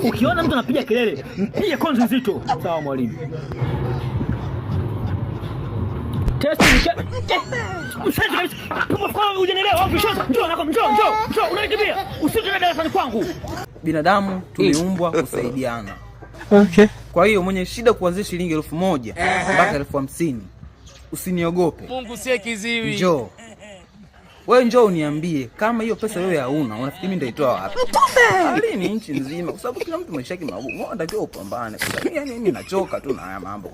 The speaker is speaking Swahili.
Ukiona mtu anapiga kelele, mpige konzi nzito. Sawa mwalimu. Test ni msaidia kabisa. Kwa ujenelewa, njoo, unanikimbia. Usije darasani kwangu. Binadamu tumeumbwa kusaidiana. Okay. Kwa hiyo mwenye shida kuanzia shilingi 1000 mpaka 1050, usiniogope. Mungu sie kiziwi. Njoo. Wewe njoo uniambie kama hiyo pesa wewe hauna, unafikiri mimi nitaitoa wapi? Hali ni nchi nzima kwa sababu kila mtu maisha yake magumu. Unatakiwa upambane. Yaani mimi nachoka tu na haya mambo.